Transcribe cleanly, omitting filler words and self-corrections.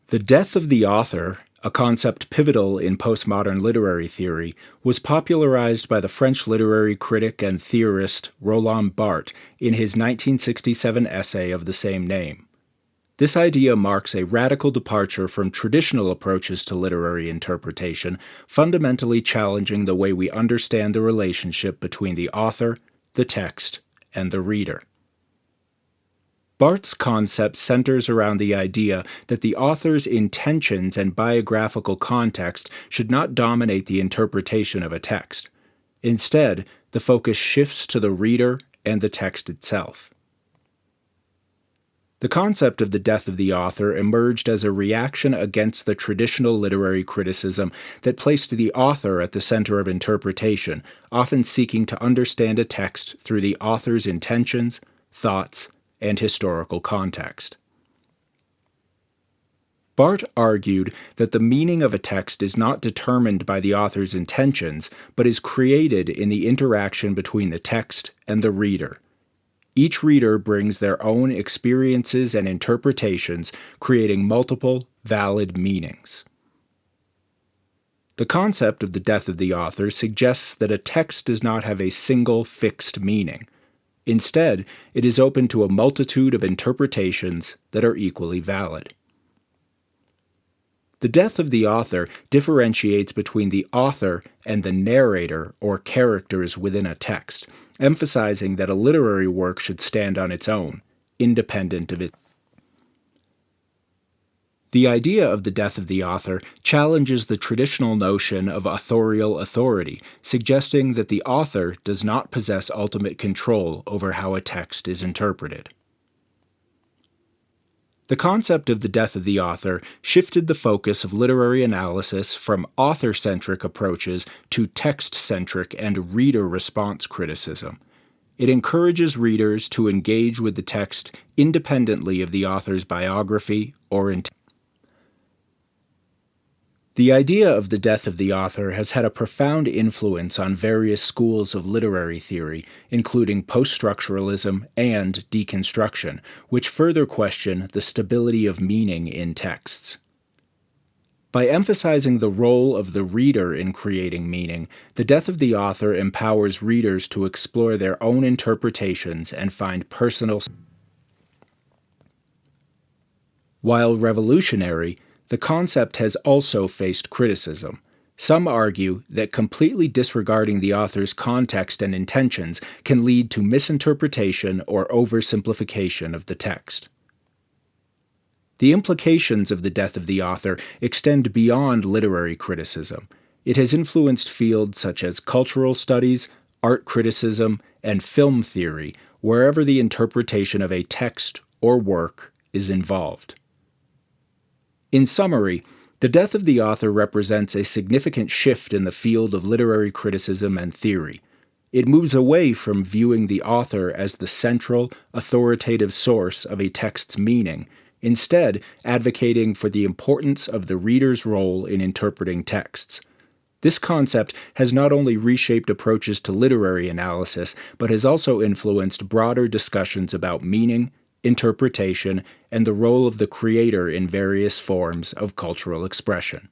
The death of the author, a concept pivotal in postmodern literary theory, was popularized by the French literary critic and theorist Roland Barthes in his 1967 essay of the same name. This idea marks a radical departure from traditional approaches to literary interpretation, fundamentally challenging the way we understand the relationship between the author, the text, and the reader. Barthes' concept centers around the idea that the author's intentions and biographical context should not dominate the interpretation of a text. Instead, the focus shifts to the reader and the text itself. The concept of the death of the author emerged as a reaction against the traditional literary criticism that placed the author at the center of interpretation, often seeking to understand a text through the author's intentions, thoughts, and historical context. Barthes argued that the meaning of a text is not determined by the author's intentions, but is created in the interaction between the text and the reader. Each reader brings their own experiences and interpretations, creating multiple, valid meanings. The concept of the death of the author suggests that a text does not have a single fixed meaning. Instead, it is open to a multitude of interpretations that are equally valid. The death of the author differentiates between the author and the narrator or characters within a text, emphasizing that a literary work should stand on its own, independent of it. The idea of the death of the author challenges the traditional notion of authorial authority, suggesting that the author does not possess ultimate control over how a text is interpreted. The concept of the death of the author shifted the focus of literary analysis from author-centric approaches to text-centric and reader-response criticism. It encourages readers to engage with the text independently of the author's biography or intent. The idea of the death of the author has had a profound influence on various schools of literary theory, including poststructuralism and deconstruction, which further question the stability of meaning in texts. By emphasizing the role of the reader in creating meaning, the death of the author empowers readers to explore their own interpretations and find personal. While revolutionary, the concept has also faced criticism. Some argue that completely disregarding the author's context and intentions can lead to misinterpretation or oversimplification of the text. The implications of the death of the author extend beyond literary criticism. It has influenced fields such as cultural studies, art criticism, and film theory, wherever the interpretation of a text or work is involved. In summary, the death of the author represents a significant shift in the field of literary criticism and theory. It moves away from viewing the author as the central, authoritative source of a text's meaning, instead advocating for the importance of the reader's role in interpreting texts. This concept has not only reshaped approaches to literary analysis, but has also influenced broader discussions about meaning, interpretation, and the role of the creator in various forms of cultural expression.